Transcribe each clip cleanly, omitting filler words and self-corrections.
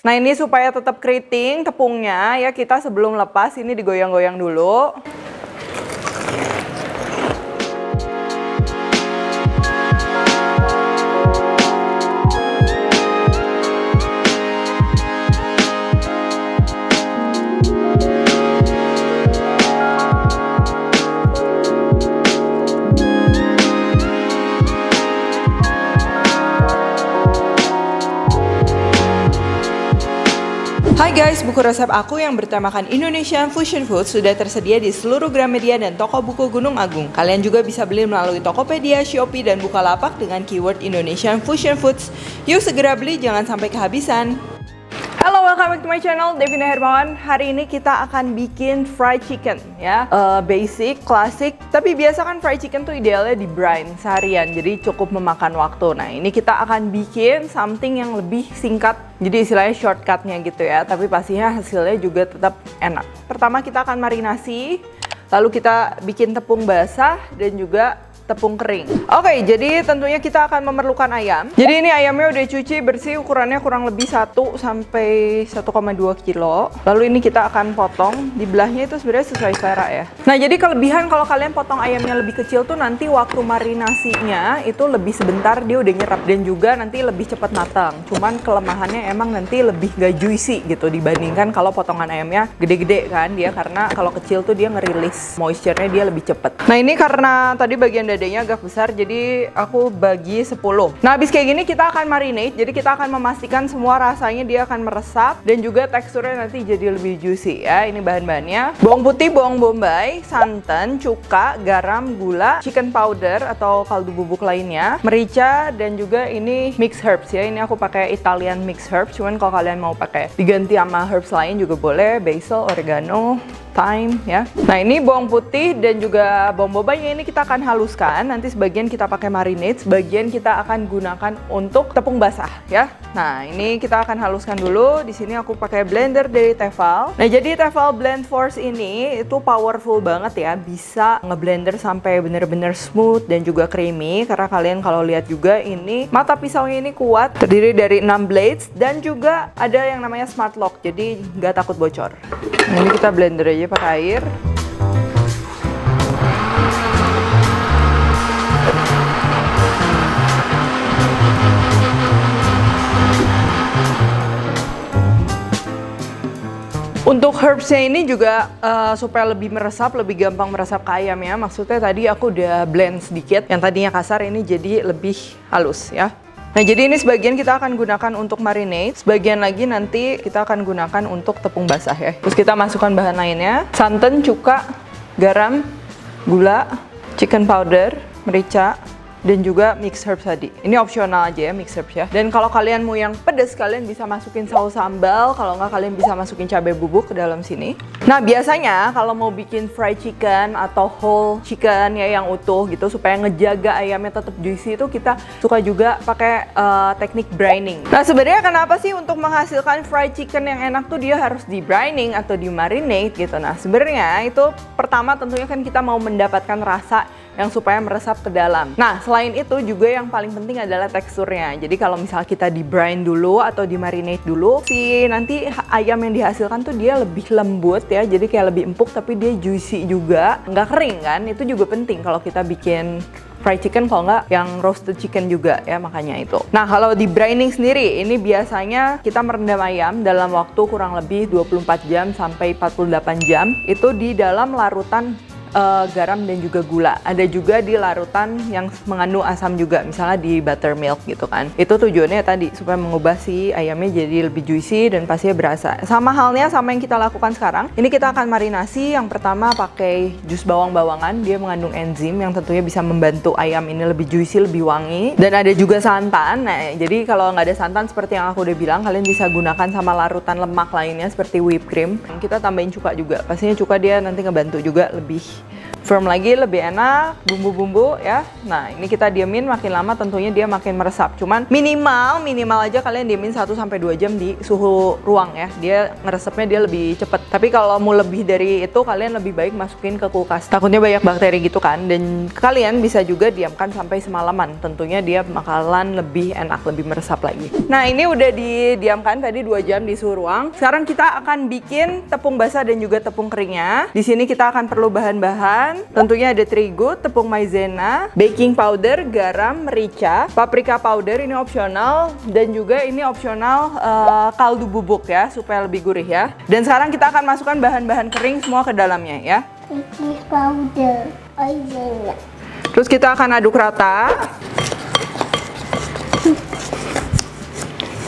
Nah ini supaya tetap keriting tepungnya ya, kita sebelum lepas ini digoyang-goyang dulu. Hai guys, buku resep aku yang bertemakan Indonesian Fusion Food sudah tersedia di seluruh Gramedia dan toko buku Gunung Agung. Kalian juga bisa beli melalui Tokopedia, Shopee, dan Bukalapak dengan keyword Indonesian Fusion Foods. Yuk segera beli, jangan sampai kehabisan. Halo, welcome back to my channel, Devina Hermawan. Hari ini kita akan bikin fried chicken ya. Basic, klasik, tapi biasa kan fried chicken tuh idealnya di brine seharian, jadi cukup memakan waktu. Nah ini kita akan bikin something yang lebih singkat, jadi istilahnya shortcutnya gitu ya, tapi pastinya hasilnya juga tetap enak. Pertama kita akan marinasi, lalu kita bikin tepung basah dan juga tepung kering. Oke, jadi tentunya kita akan memerlukan ayam. Jadi ini ayamnya udah cuci bersih, ukurannya kurang lebih 1 sampai 1,2 kilo. Lalu ini kita akan potong, di belahnya itu sebenarnya sesuai selera ya. Nah jadi kelebihan kalau kalian potong ayamnya lebih kecil tuh nanti waktu marinasinya itu lebih sebentar dia udah nyerap, dan juga nanti lebih cepat matang. Cuman kelemahannya emang nanti lebih gak juicy gitu dibandingkan kalau potongan ayamnya gede-gede kan dia, karena kalau kecil tuh dia ngerilis moisture-nya dia lebih cepet. Nah ini karena tadi bagian dadanya agak besar, jadi aku bagi 10. Nah habis kayak gini kita akan marinate, jadi kita akan memastikan semua rasanya dia akan meresap dan juga teksturnya nanti jadi lebih juicy ya. Ini bahan-bahannya: bawang putih, bawang bombay, santan, cuka, garam, gula, chicken powder atau kaldu bubuk lainnya, merica, dan juga ini mixed herbs ya. Ini aku pakai Italian mixed herbs, cuman kalau kalian mau pakai diganti sama herbs lain juga boleh, basil, oregano, thyme ya. Nah ini bawang putih dan juga bawang bombay ini kita akan haluskan. Nanti sebagian kita pakai marinade, sebagian kita akan gunakan untuk tepung basah ya. Nah ini kita akan haluskan dulu. Di sini aku pakai blender dari Tefal. Nah jadi Tefal Blend Force ini itu powerful banget ya, bisa ngeblender sampai bener-bener smooth dan juga creamy. Karena kalian kalau lihat juga ini mata pisaunya ini kuat, terdiri dari 6 blades dan juga ada yang namanya smart lock, jadi nggak takut bocor. Nah, ini kita blender aja pakai air. Untuk herbsnya ini juga supaya lebih meresap, lebih gampang meresap ke ayam ya. Maksudnya tadi aku udah blend sedikit, yang tadinya kasar ini jadi lebih halus ya. Nah jadi ini sebagian kita akan gunakan untuk marinade, sebagian lagi nanti kita akan gunakan untuk tepung basah ya. Terus kita masukkan bahan lainnya: santan, cuka, garam, gula, chicken powder, merica, dan juga mixed herbs tadi. Ini opsional aja ya mixed herbs ya. Dan kalau kalian mau yang pedas, kalian bisa masukin saus sambal. Kalau nggak, kalian bisa masukin cabai bubuk ke dalam sini. Nah biasanya kalau mau bikin fried chicken atau whole chicken ya yang utuh gitu, supaya ngejaga ayamnya tetap juicy, itu kita suka juga pakai teknik brining. Nah sebenarnya kenapa sih untuk menghasilkan fried chicken yang enak tuh dia harus di brining atau di marinate gitu? Nah sebenarnya itu pertama tentunya kan kita mau mendapatkan rasa yang supaya meresap ke dalam. Nah selain itu juga yang paling penting adalah teksturnya. Jadi kalau misal kita di brine dulu atau di marinate dulu, si nanti ayam yang dihasilkan tuh dia lebih lembut ya, jadi kayak lebih empuk tapi dia juicy juga, nggak kering kan. Itu juga penting kalau kita bikin fried chicken, kalau nggak yang roasted chicken juga ya, makanya itu. Nah kalau di brining sendiri ini biasanya kita merendam ayam dalam waktu kurang lebih 24 jam sampai 48 jam itu di dalam larutan garam dan juga gula. Ada juga di larutan yang mengandung asam juga, misalnya di buttermilk gitu kan. Itu tujuannya tadi supaya mengubah si ayamnya jadi lebih juicy dan pastinya berasa. Sama halnya sama yang kita lakukan sekarang. Ini kita akan marinasi. Yang pertama pakai jus bawang-bawangan, dia mengandung enzim yang tentunya bisa membantu ayam ini lebih juicy, lebih wangi. Dan ada juga santan. Nah jadi kalau nggak ada santan seperti yang aku udah bilang, kalian bisa gunakan sama larutan lemak lainnya seperti whipped cream. Kita tambahin cuka juga. Pastinya cuka dia nanti ngebantu juga lebih firm lagi, lebih enak, bumbu-bumbu ya. Nah, ini kita diemin makin lama tentunya dia makin meresap. Cuman minimal aja kalian diemin 1-2 jam di suhu ruang ya. Dia ngeresepnya dia lebih cepet. Tapi kalau mau lebih dari itu, kalian lebih baik masukin ke kulkas. Takutnya banyak bakteri gitu kan. Dan kalian bisa juga diamkan sampai semalaman. Tentunya dia bakalan lebih enak, lebih meresap lagi. Nah, ini udah didiamkan tadi 2 jam di suhu ruang. Sekarang kita akan bikin tepung basah dan juga tepung keringnya. Di sini kita akan perlu bahan-bahan. Tentunya ada terigu, tepung maizena, baking powder, garam, merica, paprika powder ini opsional, dan juga ini opsional kaldu bubuk ya, supaya lebih gurih ya. Dan sekarang kita akan masukkan bahan-bahan kering semua ke dalamnya ya. Baking powder, maizena. Terus kita akan aduk rata.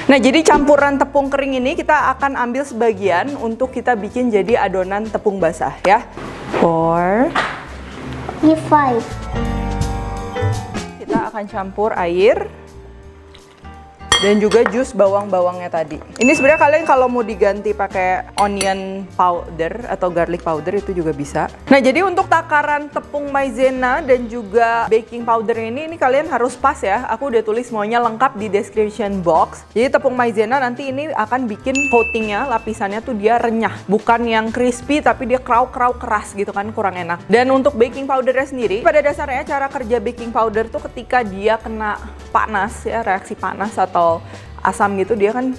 Nah, jadi campuran tepung kering ini kita akan ambil sebagian untuk kita bikin jadi adonan tepung basah ya. 4, 5. Kita akan campur air dan juga jus bawang-bawangnya tadi. Ini sebenarnya kalian kalau mau diganti pakai onion powder atau garlic powder itu juga bisa. Nah, jadi untuk takaran tepung maizena dan juga baking powder ini kalian harus pas ya. Aku udah tulis semuanya lengkap di description box. Jadi tepung maizena nanti ini akan bikin coatingnya, lapisannya tuh dia renyah. Bukan yang crispy tapi dia kraw-kraw keras gitu kan, kurang enak. Dan untuk baking powdernya sendiri, pada dasarnya cara kerja baking powder tuh ketika dia kena panas ya, reaksi panas atau asam gitu, dia kan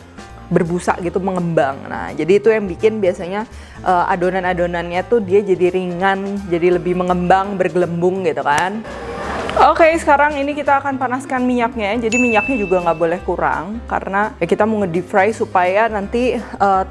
berbusa gitu, mengembang. Nah, jadi itu yang bikin biasanya adonan-adonannya tuh dia jadi ringan, jadi lebih mengembang, bergelembung gitu kan. Oke, sekarang ini kita akan panaskan minyaknya. Jadi minyaknya juga nggak boleh kurang karena ya kita mau nge-deep fry supaya nanti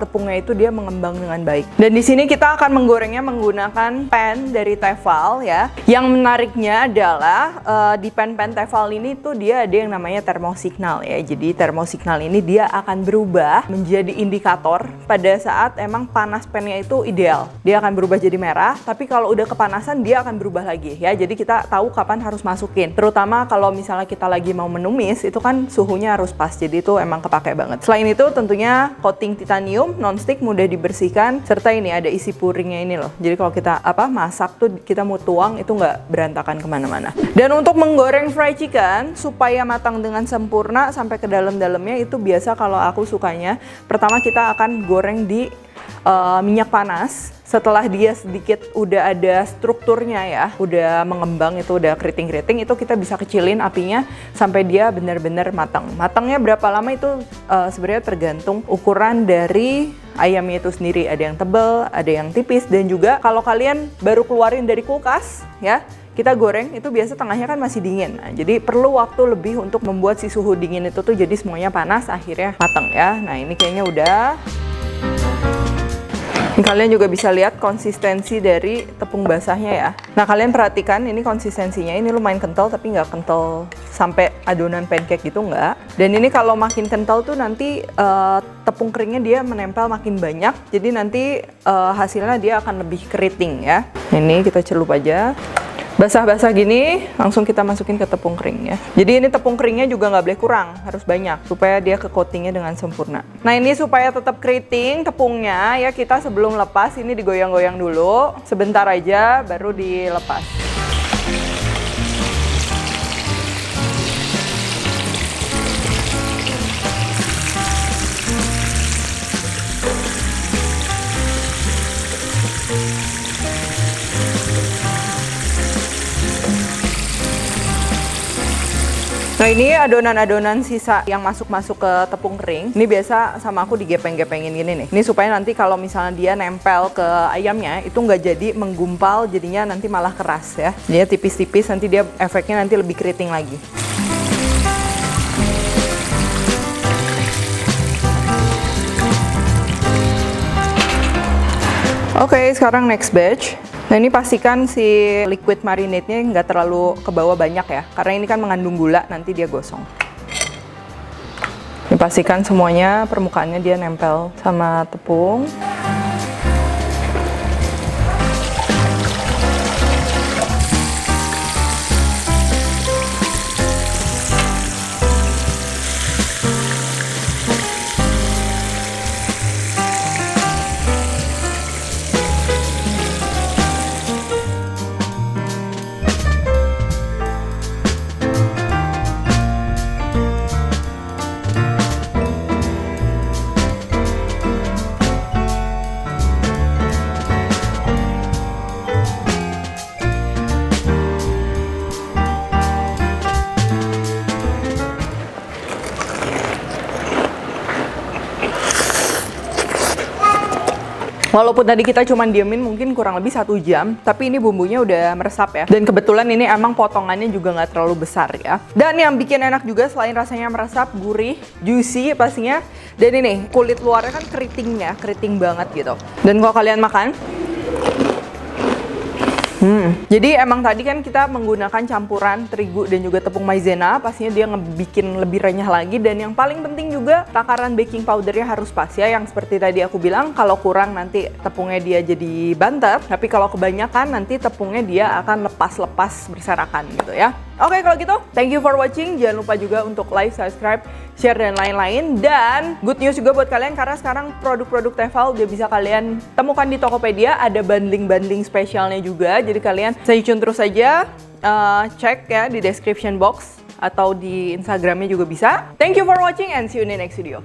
tepungnya itu dia mengembang dengan baik. Dan di sini kita akan menggorengnya menggunakan pan dari Tefal ya. Yang menariknya adalah di pan-pan Tefal ini tuh dia ada yang namanya thermosignal ya. Jadi thermosignal ini dia akan berubah menjadi indikator pada saat emang panas pannya itu ideal. Dia akan berubah jadi merah, tapi kalau udah kepanasan dia akan berubah lagi ya. Jadi kita tahu kapan harus masukin. Terutama kalau misalnya kita lagi mau menumis, itu kan suhunya harus pas. Jadi itu emang kepake banget. Selain itu tentunya coating titanium non-stick mudah dibersihkan, serta ini ada isi puringnya ini loh. Jadi kalau kita masak tuh kita mau tuang itu nggak berantakan kemana-mana. Dan untuk menggoreng fried chicken supaya matang dengan sempurna sampai ke dalam-dalamnya itu biasa kalau aku sukanya. Pertama kita akan goreng di minyak panas. Setelah dia sedikit udah ada strukturnya ya, udah mengembang, itu udah keriting-keriting, itu kita bisa kecilin apinya sampai dia benar-benar matang. Matangnya berapa lama itu sebenarnya tergantung ukuran dari ayamnya itu sendiri. Ada yang tebal, ada yang tipis, dan juga kalau kalian baru keluarin dari kulkas ya, kita goreng itu biasa tengahnya kan masih dingin. Nah, jadi perlu waktu lebih untuk membuat si suhu dingin itu tuh jadi semuanya panas, akhirnya matang ya. Nah, ini kayaknya udah. Kalian juga bisa lihat konsistensi dari tepung basahnya ya. Nah, kalian perhatikan ini konsistensinya, ini lumayan kental tapi nggak kental sampai adonan pancake gitu, nggak. Dan ini kalau makin kental tuh nanti tepung keringnya dia menempel makin banyak, jadi nanti hasilnya dia akan lebih keriting ya. Ini kita celup aja. Basah-basah gini, langsung kita masukin ke tepung keringnya. Jadi ini tepung keringnya juga nggak boleh kurang, harus banyak supaya dia ke coatingnya dengan sempurna. Nah, ini supaya tetap keriting tepungnya ya, kita sebelum lepas ini digoyang-goyang dulu sebentar aja, baru dilepas. Nah, ini adonan-adonan sisa yang masuk-masuk ke tepung kering. Ini biasa sama aku digepeng-gepengin gini nih. Ini supaya nanti kalau misalnya dia nempel ke ayamnya, itu nggak jadi menggumpal, jadinya nanti malah keras ya. Dia tipis-tipis, nanti dia efeknya nanti lebih keriting lagi. Oke, sekarang next batch. Nah, ini pastikan si liquid marinade-nya nggak terlalu ke bawah banyak ya, karena ini kan mengandung gula, nanti dia gosong. Ini pastikan semuanya permukaannya dia nempel sama tepung. Walaupun tadi kita cuma diemin mungkin kurang lebih 1 jam, tapi ini bumbunya udah meresap ya. Dan kebetulan ini emang potongannya juga nggak terlalu besar ya. Dan yang bikin enak juga selain rasanya meresap, gurih, juicy pastinya. Dan ini kulit luarnya kan keriting banget gitu. Dan kalau kalian makan, jadi emang tadi kan kita menggunakan campuran terigu dan juga tepung maizena, pastinya dia ngebikin lebih renyah lagi. Dan yang paling penting juga takaran baking powdernya harus pas ya, yang seperti tadi aku bilang, kalau kurang nanti tepungnya dia jadi banter, tapi kalau kebanyakan nanti tepungnya dia akan lepas-lepas berserakan gitu ya. Oke, kalau gitu thank you for watching, jangan lupa juga untuk like, subscribe, share dan lain-lain. Dan good news juga buat kalian karena sekarang produk-produk Tefal udah bisa kalian temukan di Tokopedia, ada bundling spesialnya juga. Jadi kalian stay tune terus aja, cek ya di description box atau di Instagramnya juga bisa. Thank you for watching and see you in the next video.